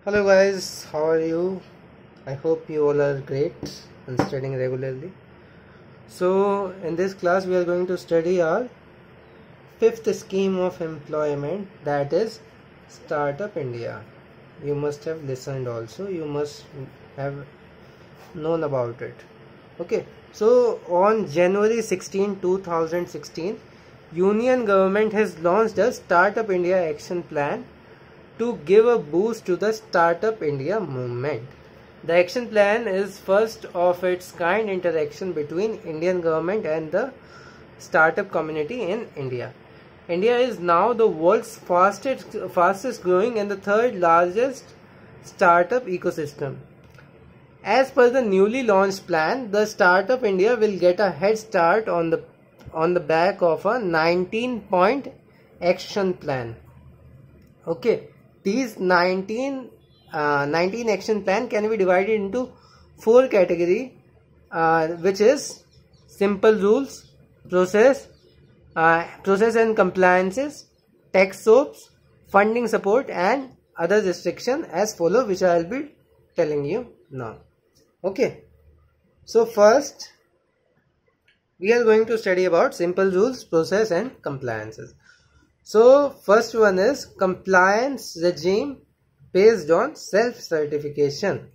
Hello guys, how are you? I hope you all are great and studying regularly. So in this class we are going to study our fifth scheme of employment, that is Startup India. You must have listened also, you must have known about it. Okay, so on January 16, 2016, Union government has launched a Startup India action plan to give a boost to the Startup India movement. The action plan is first of its kind interaction between Indian government and the startup community in India. India is now the world's fastest growing and the third largest startup ecosystem. As per the newly launched plan, the Startup India will get a head start on the back of a 19-point action plan. Okay, these 19 action plan can be divided into 4 categories, which is simple rules, process and compliances, tax soaps, funding support and other restrictions as follow, which I will be telling you now. Okay, so first we are going to study about simple rules, process and compliances. So first one is compliance regime based on self-certification.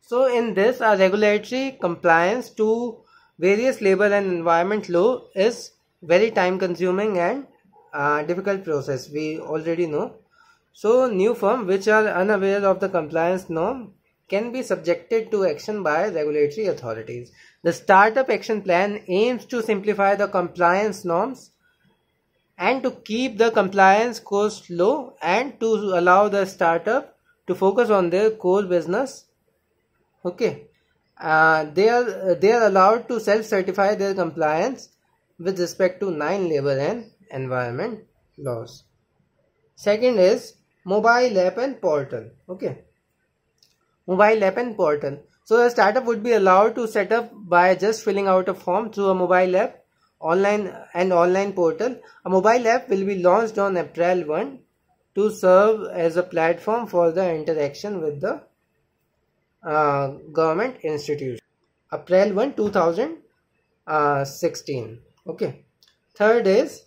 So in this, a regulatory compliance to various labor and environment law is very time consuming and difficult process, we already know. So new firms which are unaware of the compliance norm can be subjected to action by regulatory authorities. The Startup Action Plan aims to simplify the compliance norms and to keep the compliance cost low and to allow the startup to focus on their core business. Okay, they are allowed to self-certify their compliance with respect to 9 labor and environment laws. Second is mobile app and portal. Okay, mobile app and portal. So a startup would be allowed to set up by just filling out a form through a mobile app, online portal. A mobile app will be launched on April 1 to serve as a platform for the interaction with the government institution. April 1, 2016. Okay. Third is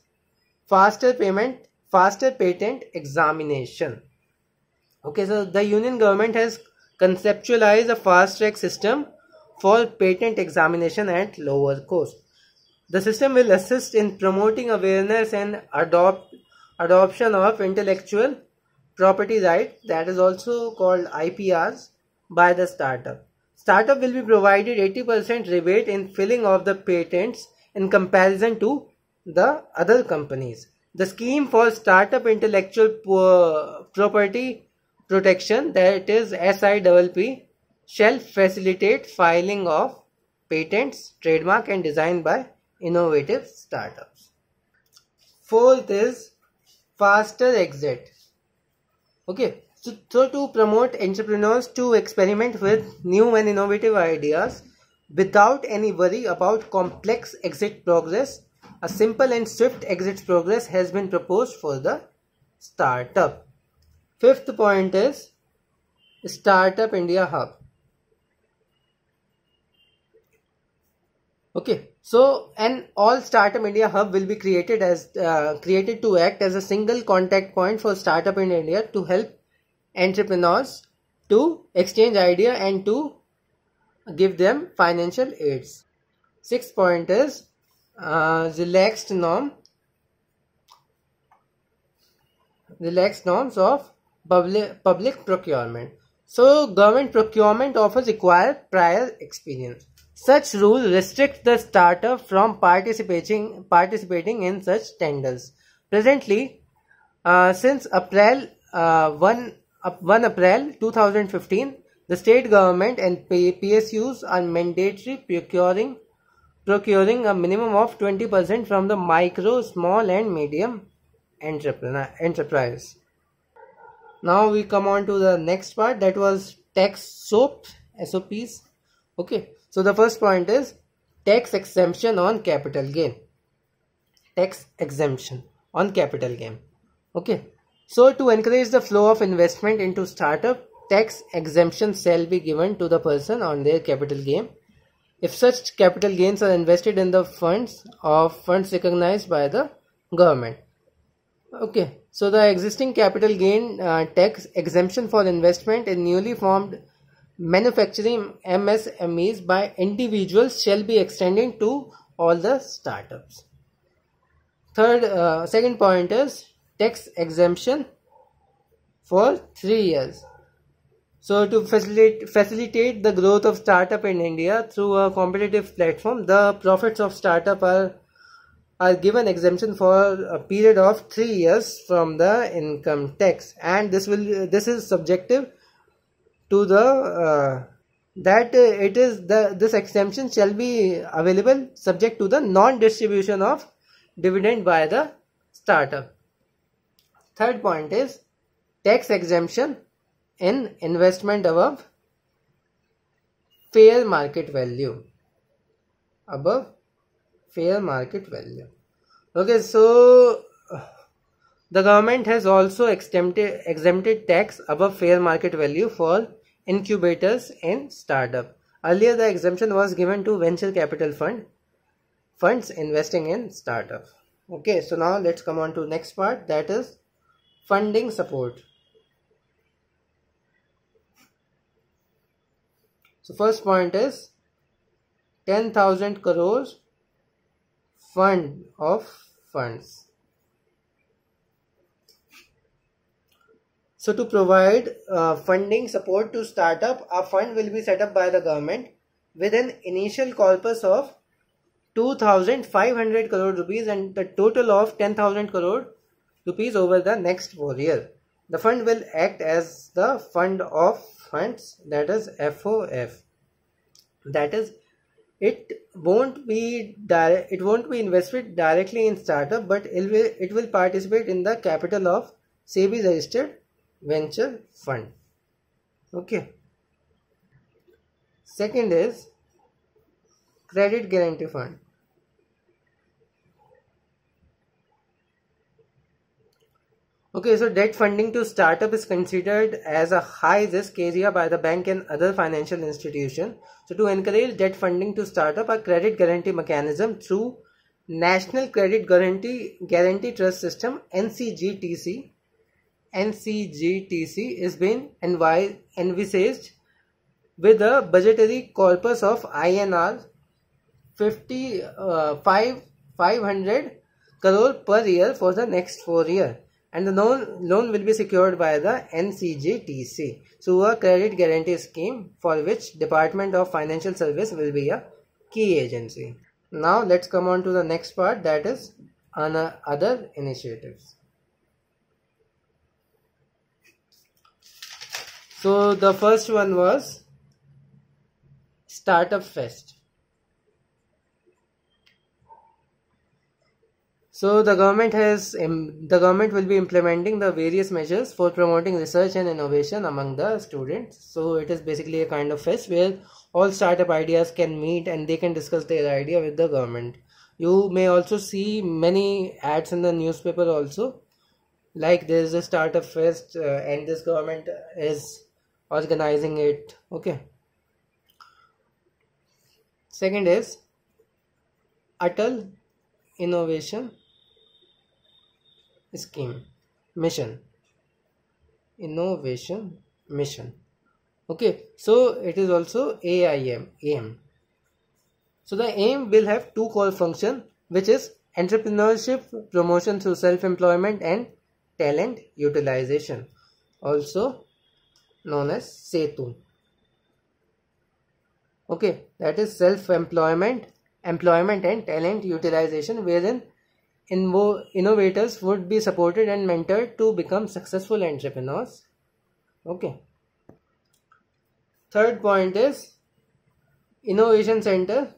faster patent examination. Okay, so the Union government has conceptualized a fast track system for patent examination at lower cost. The system will assist in promoting awareness and adoption of intellectual property rights, that is also called IPRs, by the startup. Startup will be provided 80% rebate in filling of the patents in comparison to the other companies. The scheme for startup intellectual property protection, that is SIPP, shall facilitate filing of patents, trademark and design by innovative startups. Fourth is faster exit. Okay, so to promote entrepreneurs to experiment with new and innovative ideas without any worry about complex exit progress, a simple and swift exit progress has been proposed for the startup. Fifth point is Startup India Hub. Okay, so an all Startup India Hub will be created to act as a single contact point for Startup in India to help entrepreneurs to exchange idea and to give them financial aids. Sixth point is relaxed norms of public procurement. So government procurement offers require prior experience. Such rules restrict the startup from participating in such tenders. Presently, since April 1 April 2015, the state government and PSUs are mandatory procuring a minimum of 20% from the micro, small and medium enterprise. Now we come on to the next part, that was tax SOPs. Okay, so the first point is tax exemption on capital gain. Okay, So to encourage the flow of investment into startup, tax exemptions shall be given to the person on their capital gain if such capital gains are invested in the funds recognized by the government. Okay, so the existing capital gain tax exemption for investment in newly formed manufacturing MSMEs by individuals shall be extended to all the startups. Second point is tax exemption for 3 years. So to facilitate the growth of startup in India through a competitive platform, the profits of startup are given exemption for a period of 3 years from the income tax, and this is subjective to the this exemption shall be available subject to the non-distribution of dividend by the startup. Third point is tax exemption in investment above fair market value. Okay, so the government has also exempted tax above fair market value for incubators in startup. Earlier, the exemption was given to venture capital funds investing in startup. Okay, so now let's come on to next part, that is funding support. So first point is 10,000 crores fund of funds. So to provide funding support to startup, a fund will be set up by the government with an initial corpus of 2,500 crore rupees and the total of 10,000 crore rupees over the next 4 years. The fund will act as the fund of funds, that is FOF. That is, it won't be invested directly in startup, but it will participate in the capital of SEBI registered venture fund. Okay. Second is credit guarantee fund. Okay, so debt funding to startup is considered as a high risk area by the bank and other financial institutions. So to encourage debt funding to startup, a credit guarantee mechanism through National Credit Guarantee Trust System NCGTC is being envisaged with a budgetary corpus of INR 500 crore per year for the next 4 years. And the loan will be secured by the NCGTC through a credit guarantee scheme for which Department of Financial Service will be a key agency. Now let's come on to the next part, that is other initiatives. So the first one was Startup Fest. So the government will be implementing the various measures for promoting research and innovation among the students. So it is basically a kind of fest where all startup ideas can meet and they can discuss their idea with the government. You may also see many ads in the newspaper also, like there is a startup fest and this government is organizing it. Okay. Second is Atal Innovation Mission. Okay, so it is also AIM. So the AIM will have two core functions, which is entrepreneurship promotion through self-employment and talent utilization, also known as SETU. Okay, that is self-employment, employment and talent utilization, wherein innovators would be supported and mentored to become successful entrepreneurs. Okay. Third point is innovation centers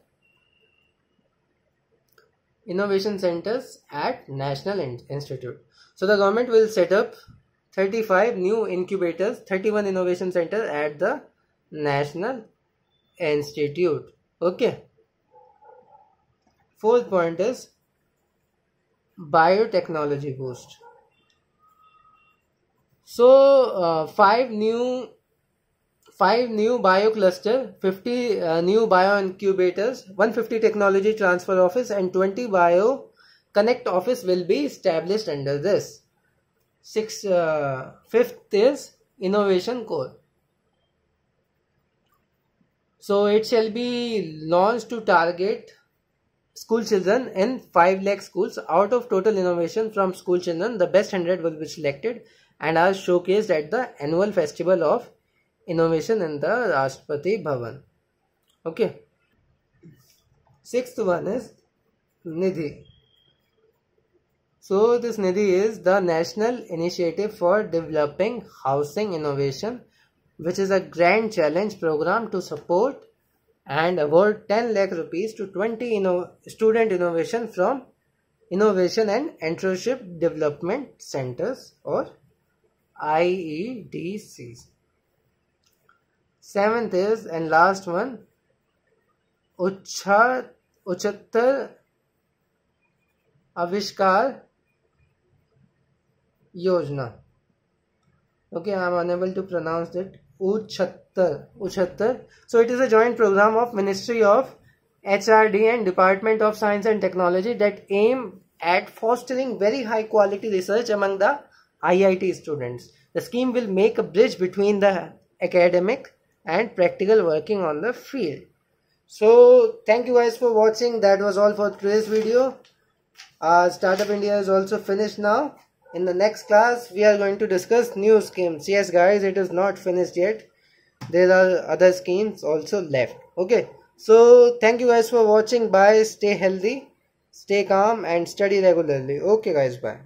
at National Institute. So the government will set up 35 new incubators, 31 innovation centers at the National Institute. Okay. Fourth point is biotechnology boost. So five new bio cluster, 50 new bio incubators, 150 technology transfer office, and 20 bio connect office will be established under this. Fifth is innovation core. So it shall be launched to target school children in 5 lakh schools. Out of total innovation from school children, the best 100 will be selected and are showcased at the annual festival of innovation in the Rashtrapati Bhavan. Okay. Sixth one is Nidhi. So this Nidhi is the National Initiative for Developing Housing Innovation, which is a grand challenge program to support and award 10 lakh rupees to 20 student innovation from Innovation and Entrepreneurship Development Centers or IEDCs. Seventh is and last one, Uchattar Avishkar Yojana. Okay, I am unable to pronounce it. Uchattar. So it is a joint program of Ministry of HRD and Department of Science and Technology that aim at fostering very high quality research among the IIT students. The scheme will make a bridge between the academic and practical working on the field. So thank you guys for watching. That was all for today's video. Startup India is also finished now. In the next class, we are going to discuss new schemes. Yes guys, it is not finished yet. There are other schemes also left. Okay. So thank you guys for watching. Bye. Stay healthy, stay calm and study regularly. Okay guys, bye.